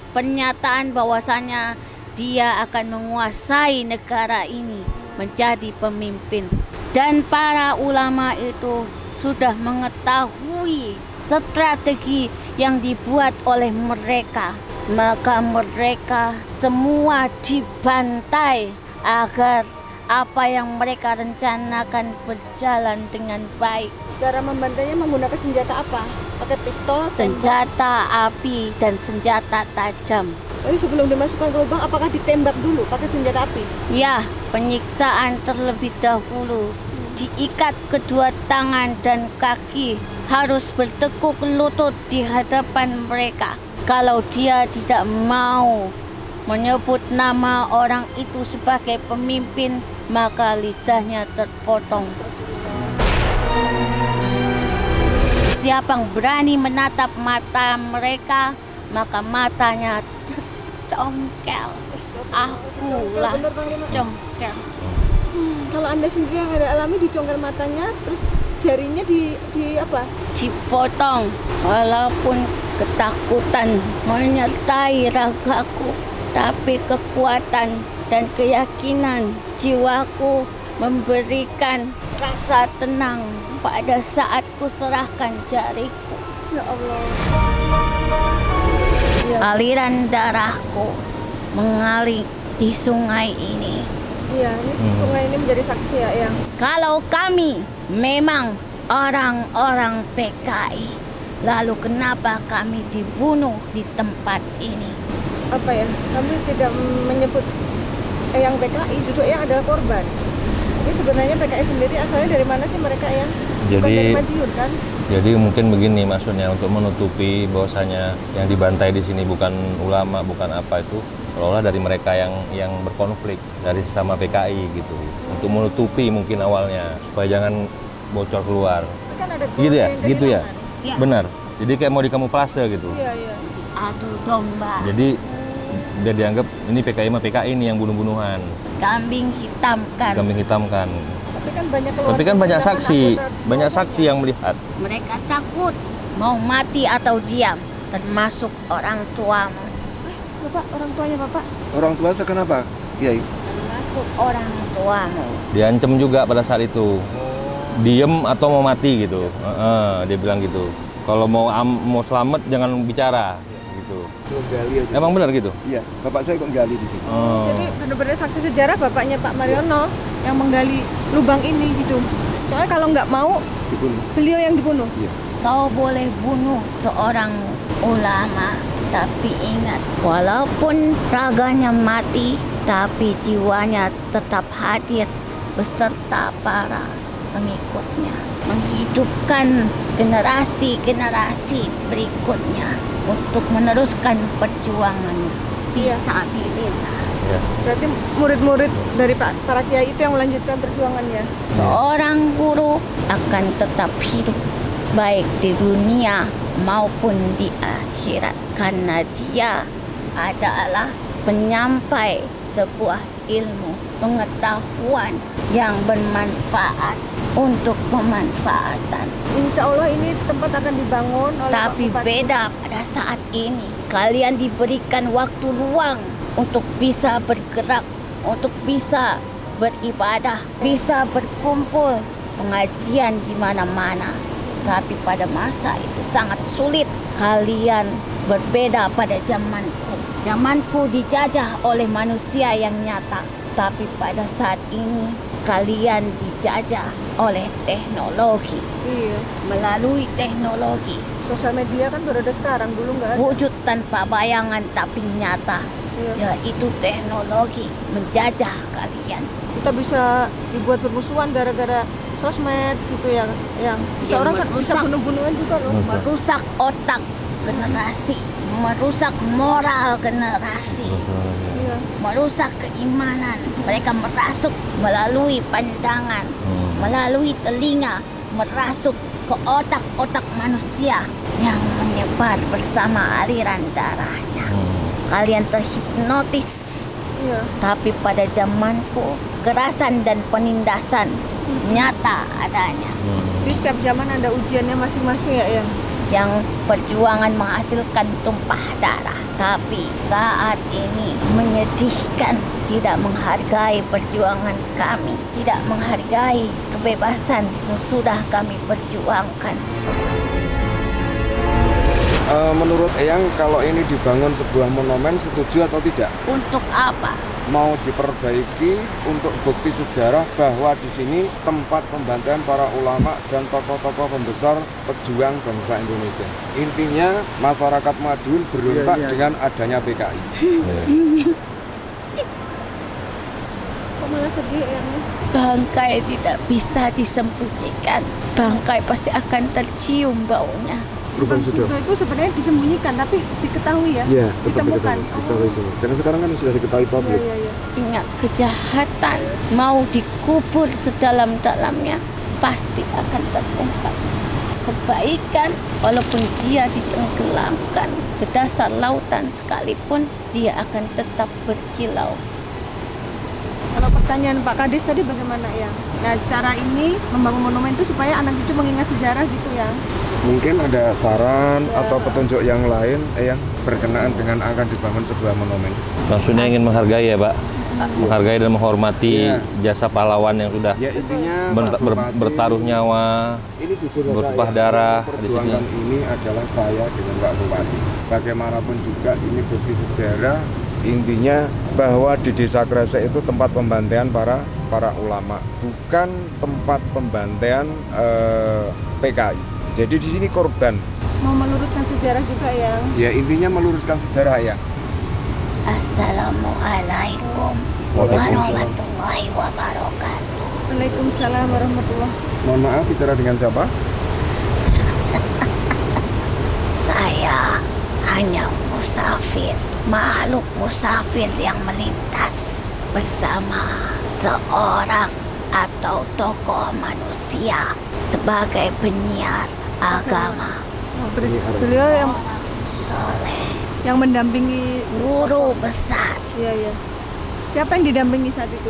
pernyataan bahwasanya dia akan menguasai negara ini, menjadi pemimpin. Dan para ulama itu sudah mengetahui strategi yang dibuat oleh mereka. Maka mereka semua dibantai agar apa yang mereka rencanakan berjalan dengan baik. cara membantainya menggunakan senjata apa? Pakai pistol, tembak? Senjata api dan senjata tajam. Jadi sebelum dimasukkan ke lubang, apakah ditembak dulu pakai senjata api? Ya, penyiksaan terlebih dahulu. Diikat kedua tangan dan kaki, harus bertekuk lutut di hadapan mereka. Kalau dia tidak mau menyebut nama orang itu sebagai pemimpin, maka lidahnya terpotong. Siapa yang berani menatap mata mereka, maka matanya tercongkel. Akulah congkel. Kalau Anda sendiri yang ada alami dicongkel matanya, terus jarinya di apa? Dipotong, walaupun ketakutan menyertai ragaku, tapi kekuatan dan keyakinan jiwaku memberikan rasa tenang pada saat ku serahkan jariku. Ya Allah. Aliran darahku mengalir di sungai ini. Iya, ini sungai ini menjadi saksi ya, Yang. Kalau kami memang orang-orang PKI, lalu kenapa kami dibunuh di tempat ini? Apa ya? Kami tidak menyebut Eyang PKI, justru Eyang adalah korban. Ini sebenarnya PKI sendiri asalnya dari mana sih mereka, Eyang? Bukan dari Madiun kan? Jadi mungkin begini maksudnya, untuk menutupi bahwasanya yang dibantai di sini bukan ulama, bukan apa itu, seolah dari mereka yang berkonflik dari sesama PKI gitu. Untuk menutupi mungkin awalnya supaya jangan bocor keluar. Kan ada Gitu ya? kehilangan. Gitu ya? Ya. Benar. Jadi kayak mau dikamuflase gitu. Iya, iya. Adu domba, Jadi biar dianggap ini PKI mah PKI ini yang bunuh-bunuhan, kambing hitamkan. kambing hitamkan. Tapi kan banyak Banyak saksi yang melihat. Mereka takut mau mati atau diam, termasuk orang tuamu, Bapak, orang tuanya Bapak. Orang tua saya kenapa? Kiai. termasuk orang tuamu. Diancam juga pada saat itu. Diem atau mau mati gitu. Dia bilang gitu. Kalau mau selamat jangan bicara gitu. Gali aja. Emang benar gitu? Iya, bapak saya kok gali di sini. Oh. Jadi benar-benar saksi sejarah bapaknya Pak Mariono yang menggali lubang ini gitu. Soalnya kalau nggak mau, Dibunuh. beliau yang dibunuh. Iya. Kau boleh bunuh seorang ulama, tapi ingat, walaupun raganya mati, tapi jiwanya tetap hadir beserta para pengikutnya, menghidupkan generasi-generasi berikutnya untuk meneruskan perjuangannya. Iya. Fisabilillah. Ya. Berarti murid-murid dari para kiai itu yang melanjutkan perjuangannya. Seorang guru akan tetap hidup baik di dunia maupun di akhirat, karena dia adalah penyampai sebuah ilmu pengetahuan yang bermanfaat untuk pemanfaatan. Insya Allah ini tempat akan dibangun oleh Tapi Pak Bupati. beda pada saat ini, kalian diberikan waktu luang untuk bisa bergerak, untuk bisa beribadah, bisa berkumpul, pengajian di mana-mana. Tapi pada masa itu sangat sulit. Kalian berbeda pada zamanku. Zamanku dijajah oleh manusia yang nyata. Tapi pada saat ini kalian dijajah oleh teknologi. Iya. Melalui teknologi, Sosial media kan baru ada sekarang, dulu nggak ada. wujud tanpa bayangan tapi nyata, Iya. yaitu teknologi menjajah kalian. Kita bisa dibuat bermusuhan gara-gara sosmed gitu ya, yang seorang bisa merusak. bunuh-bunuhan juga loh. Merusak otak generasi, merusak moral generasi, Iya. merusak keimanan. Mereka merasuk melalui pandangan, melalui telinga, merasuk ke otak-otak manusia yang menyebar bersama aliran darahnya. Kalian terhipnotis. Iya. Tapi pada zamanku, kekerasan dan penindasan nyata adanya. Di setiap zaman ada ujiannya masing-masing ya, yang Yang perjuangan menghasilkan tumpah darah. Tapi saat ini menyedihkan, tidak menghargai perjuangan kami, tidak menghargai kebebasan yang sudah kami perjuangkan. Menurut Eyang, kalau ini dibangun sebuah monumen, setuju atau tidak? Untuk apa? Mau diperbaiki untuk bukti sejarah bahwa di sini tempat pembantaian para ulama dan tokoh-tokoh pembesar pejuang bangsa Indonesia. Intinya masyarakat Madiun berontak dengan adanya PKI. kok malah sedih ya? Bangkai tidak bisa disembunyikan. Bangkai pasti akan tercium baunya. lubang sudut itu sebenarnya disembunyikan tapi diketahui ya? ya tetap Ditemukan. diketahui semua. Dan sekarang kan sudah diketahui publik. Iya. Ingat, kejahatan mau dikubur sedalam-dalamnya pasti akan terungkap. Kebaikan walaupun dia ditenggelamkan ke dasar lautan sekalipun, dia akan tetap berkilau. Kalau pertanyaan Pak Kades tadi bagaimana ya? Nah, cara ini membangun monumen itu supaya anak cucu mengingat sejarah gitu ya? Mungkin ada saran atau petunjuk yang lain yang berkenaan dengan akan dibangun sebuah monumen. Maksudnya ingin menghargai ya Pak? Menghargai dan menghormati Iya. jasa pahlawan yang sudah Ya intinya Pak ber- Bupati, bertaruh nyawa. ini jujur saja, bertumpah yang darah di perjuangan ini adalah saya dengan Pak Bupati. Bagaimanapun juga ini bukti sejarah. Intinya bahwa di Desa Kresek itu tempat pembantaian para ulama, bukan tempat pembantaian PKI. Jadi di sini korban. Mau meluruskan sejarah juga ya? Ya intinya meluruskan sejarah ya. Assalamualaikum warahmatullahi wabarakatuh. Waalaikumsalam warahmatullahi. Mohon maaf, bicara dengan siapa? Saya hanya musafir, makhluk musafir yang melintas bersama seorang atau tokoh manusia sebagai penyiar agama. Beliau yang Soleh, yang mendampingi. guru besar. Iya. Siapa yang didampingi saat itu?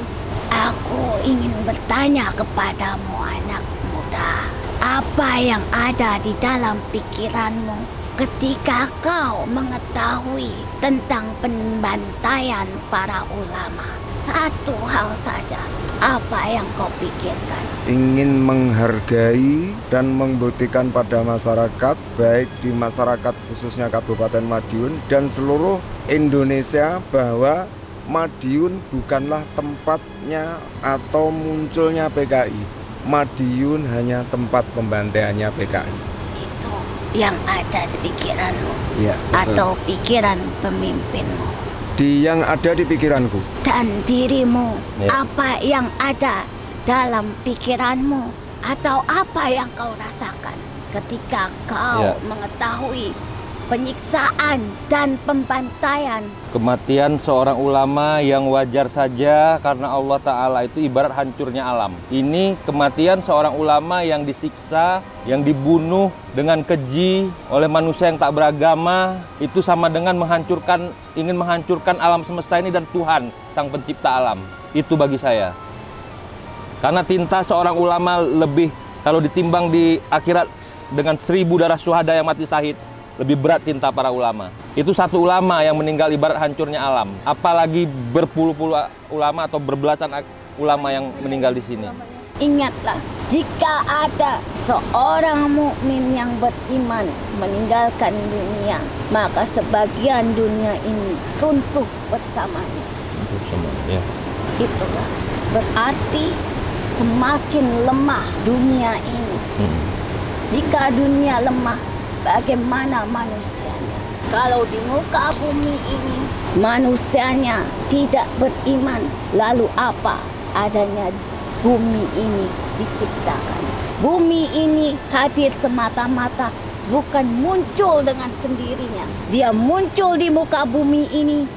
Aku ingin bertanya kepadamu anak muda, apa yang ada di dalam pikiranmu ketika kau mengetahui tentang pembantaian para ulama? Satu hal saja, apa yang kau pikirkan? Ingin menghargai dan membuktikan pada masyarakat, baik di masyarakat khususnya Kabupaten Madiun dan seluruh Indonesia, bahwa Madiun bukanlah tempatnya atau munculnya PKI. Madiun hanya tempat pembantaiannya PKI. Itu yang ada di pikiranmu Iya. atau pikiran pemimpinmu Yang ada di pikiranku. dan dirimu. Ya. Apa yang ada dalam pikiranmu atau apa yang kau rasakan ketika kau Ya. mengetahui penyiksaan dan pembantaian? Kematian seorang ulama yang wajar saja karena Allah Ta'ala itu ibarat hancurnya alam. Ini kematian seorang ulama yang disiksa, yang dibunuh dengan keji oleh manusia yang tak beragama, itu sama dengan ingin menghancurkan alam semesta ini dan Tuhan, Sang Pencipta alam. Itu bagi saya. Karena tinta seorang ulama lebih, kalau ditimbang di akhirat dengan 1000 darah syuhada yang mati syahid, lebih berat tinta para ulama. Itu satu ulama yang meninggal ibarat hancurnya alam. Apalagi berpuluh-puluh ulama atau berbelasan ulama yang meninggal di sini. Ingatlah, jika ada seorang mukmin yang beriman meninggalkan dunia, maka sebagian dunia ini runtuh bersamanya. Ya. Itulah berarti semakin lemah dunia ini. Jika dunia lemah, bagaimana manusianya? Kalau di muka bumi ini manusianya tidak beriman, lalu apa adanya bumi ini diciptakan? Bumi ini hadir semata-mata bukan muncul dengan sendirinya. Dia muncul di muka bumi ini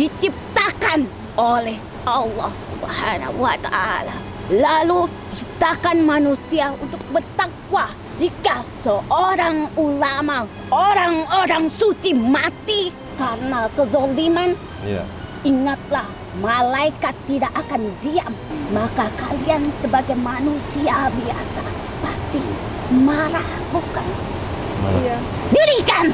diciptakan oleh Allah Subhanahu wa Ta'ala. Lalu ciptakan manusia untuk bertakwa. Jika seorang ulama, orang-orang suci mati karena kezaliman, Iya. ingatlah, malaikat tidak akan diam. Maka kalian sebagai manusia biasa pasti marah, bukan? Iya. Dirikan,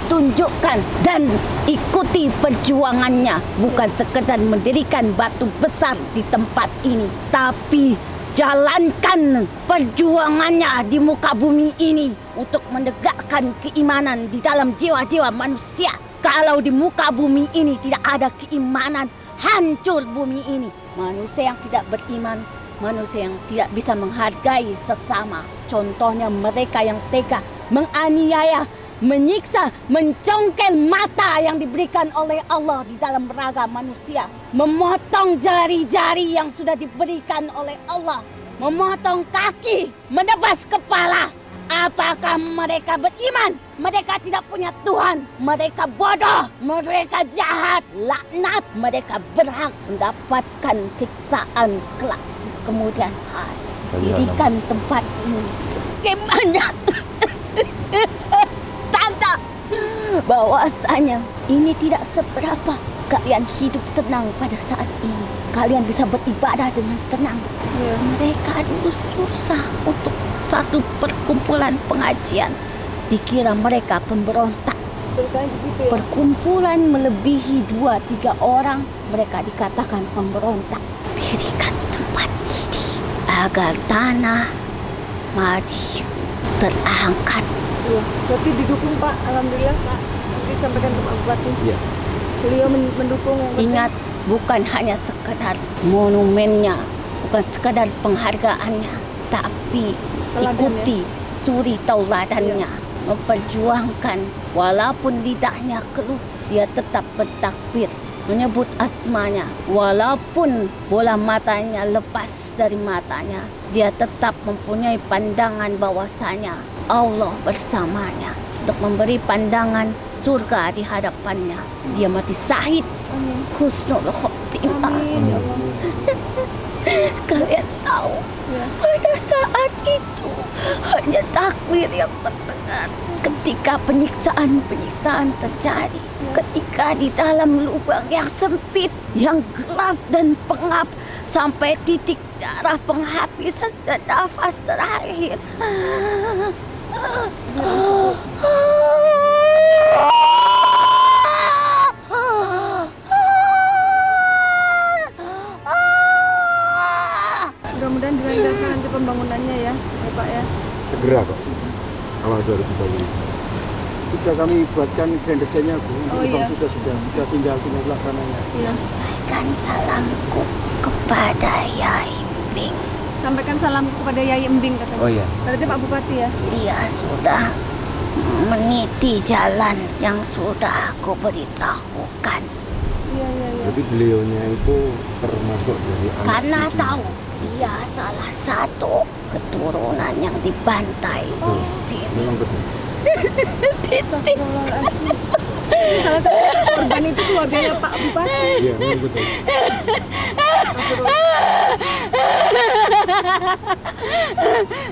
tunjukkan dan ikuti perjuangannya. Bukan sekedar mendirikan batu besar di tempat ini, tapi jalankan perjuangannya di muka bumi ini untuk menegakkan keimanan di dalam jiwa-jiwa manusia. Kalau di muka bumi ini tidak ada keimanan, hancur bumi ini. Manusia yang tidak beriman, manusia yang tidak bisa menghargai sesama. Contohnya mereka yang tega menganiaya, menyiksa, mencongkel mata yang diberikan oleh Allah di dalam raga manusia, memotong jari-jari yang sudah diberikan oleh Allah, memotong kaki, menebas kepala. Apakah mereka beriman? Mereka tidak punya Tuhan. Mereka bodoh. Mereka jahat. Laknat. Mereka berhak mendapatkan siksaan kelak kemudian hari. Dirikan tempat ini bagaimana? Tante, bahwasanya ini tidak seberapa. Kalian hidup tenang pada saat ini. Kalian bisa beribadah dengan tenang. Mereka dulu susah untuk satu perkumpulan pengajian. Dikira mereka pemberontak. Perkumpulan melebihi 2-3 orang, mereka dikatakan pemberontak. Dirikan tempat ini agar tanah Madiun terangkat. Berarti didukung Pak, alhamdulillah Pak. Nanti sampaikan ke Pak Bupati. Iya. Beliau mendukung yang Ingat, bukan hanya sekedar monumennya, bukan sekadar penghargaannya, tapi ikuti suri tauladannya, memperjuangkan walaupun lidahnya keluh, dia tetap bertakbir, menyebut asmanya, walaupun bola matanya lepas dari matanya, dia tetap mempunyai pandangan bahwasanya Allah bersamanya untuk memberi pandangan surga di hadapannya. Dia mati syahid. Husnul khotimah. Kalian tahu, pada saat itu hanya takbir yang terdengar ketika penyiksaan terjadi. Ketika di dalam lubang yang sempit, yang gelap dan pengap, sampai titik darah penghabisan dan nafas terakhir. mudah-mudahan dilancarkan nanti pembangunannya ya Pak ya. Segera kok. Kalau 2020. Sudah kami buatkan grand desainnya Bu. Oh, iya. Sudah tinggal pelaksananya. Iya. Sampaikan salamku kepada Yai Embing. Sampaikan salamku kepada Yai Embing katanya. Oh iya. Berarti Pak Bupati ya. Dia sudah meniti jalan yang sudah aku beritahukan. Iya. Jadi beliaunya itu termasuk dari anak Karena cucu. tahu dia salah satu keturunan yang dibantai di sini. Memang betul. Salah satu korban itu keluarganya Pak Bupati. Iya, memang betul.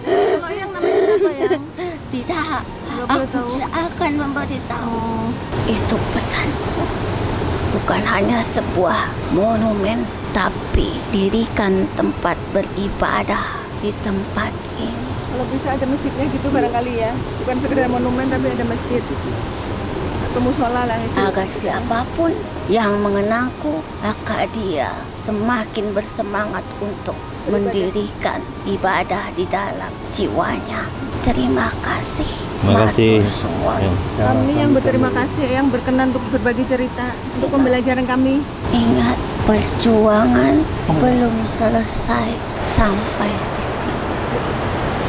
Kalau yang namanya siapa ya? Tidak, Nggak boleh aku tahu. tidak akan memberitahu. Itu pesanku. Bukan hanya sebuah monumen, tapi dirikan tempat beribadah di tempat ini. Kalau bisa ada masjidnya gitu barangkali ya. Bukan sekedar monumen tapi ada masjid. Atau musola lah itu. Agar siapapun yang mengenangku, maka dia semakin bersemangat untuk mendirikan ibadah di dalam jiwanya. Terima kasih. Terima kasih. Matur suwun. Kami yang berterima kasih yang berkenan untuk berbagi cerita untuk pembelajaran kami. Ingat, perjuangan belum selesai sampai di sini.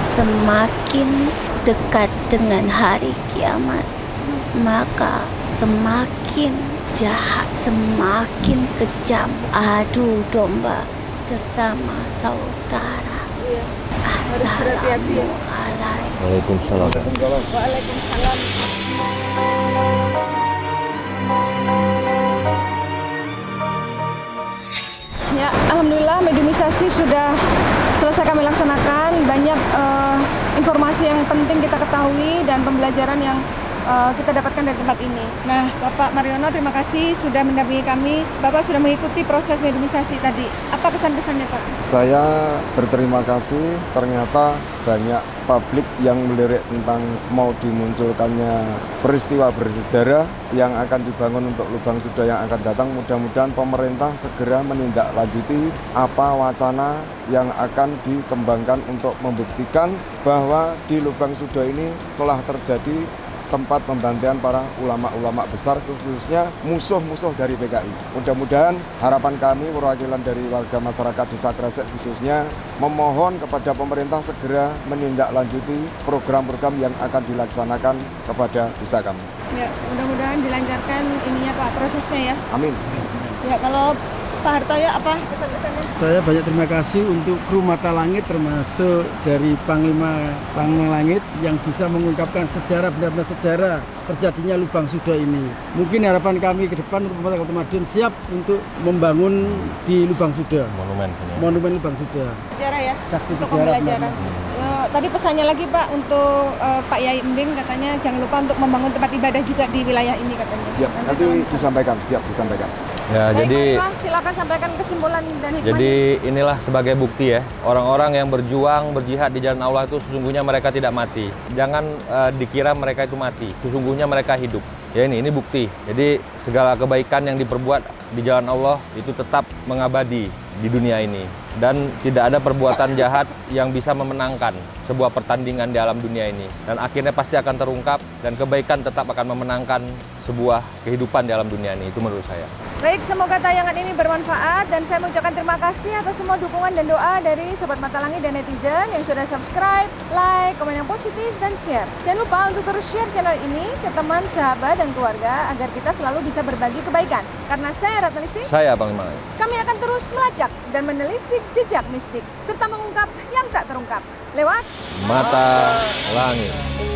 Semakin dekat dengan hari kiamat, maka semakin jahat, semakin kejam adu domba sesama saudara. Harus berhati-hati ya. Assalamualaikum. Waalaikumsalam. Waalaikumsalam. Ya, alhamdulillah mediumisasi sudah selesai kami laksanakan. Banyak informasi yang penting kita ketahui dan pembelajaran yang kita dapatkan dari tempat ini. Nah, Bapak Mariono, terima kasih sudah mendampingi kami. Bapak sudah mengikuti proses mediumisasi tadi. Apa pesan-pesannya, Pak? Saya berterima kasih, ternyata banyak publik yang melirik tentang mau dimunculkannya peristiwa bersejarah yang akan dibangun untuk Lubang Sudah yang akan datang. Mudah-mudahan pemerintah segera menindaklanjuti apa wacana yang akan dikembangkan untuk membuktikan bahwa di Lubang Sudah ini telah terjadi tempat pembantaian para ulama-ulama besar, khususnya musuh-musuh dari PKI. Mudah-mudahan harapan kami perwakilan dari warga masyarakat Desa Kresek khususnya memohon kepada pemerintah segera menindaklanjuti program-program yang akan dilaksanakan kepada desa kami. Ya, mudah-mudahan dilancarkan ininya Pak, prosesnya ya. Amin. Ya, kalau Pak Hartoyo, apa kesan-kesannya? Saya banyak terima kasih untuk kru Mata Langit termasuk dari Panglima Langit yang bisa mengungkapkan sejarah, benar-benar sejarah terjadinya Lubang Suda ini. Mungkin harapan kami ke depan untuk pemerintah Kota Madiun siap untuk membangun di Lubang Suda. Monumen ini. Monumen Lubang Suda. Sejarah ya? Saksi Untuk sejarah. pembelajaran. Tadi pesannya lagi Pak untuk Pak Yai Embing katanya jangan lupa untuk membangun tempat ibadah juga di wilayah ini katanya. Siap, nanti disampaikan, siap disampaikan. Ya, Baik, jadi Pak Lurah, silakan sampaikan kesimpulan dan hikmahnya. Jadi inilah sebagai bukti ya, orang-orang yang berjuang, berjihad di jalan Allah itu sesungguhnya mereka tidak mati. Jangan dikira mereka itu mati, sesungguhnya mereka hidup. Ya ini bukti. Jadi segala kebaikan yang diperbuat di jalan Allah itu tetap mengabadi di dunia ini. Dan tidak ada perbuatan jahat yang bisa memenangkan sebuah pertandingan di alam dunia ini. Dan akhirnya pasti akan terungkap dan kebaikan tetap akan memenangkan sebuah kehidupan di alam dunia ini. Itu menurut saya. Baik, semoga tayangan ini bermanfaat dan saya mengucapkan terima kasih atas semua dukungan dan doa dari Sobat Mata Langit dan netizen yang sudah subscribe, like, komen yang positif, dan share. Jangan lupa untuk terus share channel ini ke teman, sahabat, dan keluarga agar kita selalu bisa berbagi kebaikan. Karena saya Ratna Listi, Saya Panglima. kami akan terus melacak dan menelisik jejak mistik serta mengungkap yang tak terungkap lewat Mata Langit.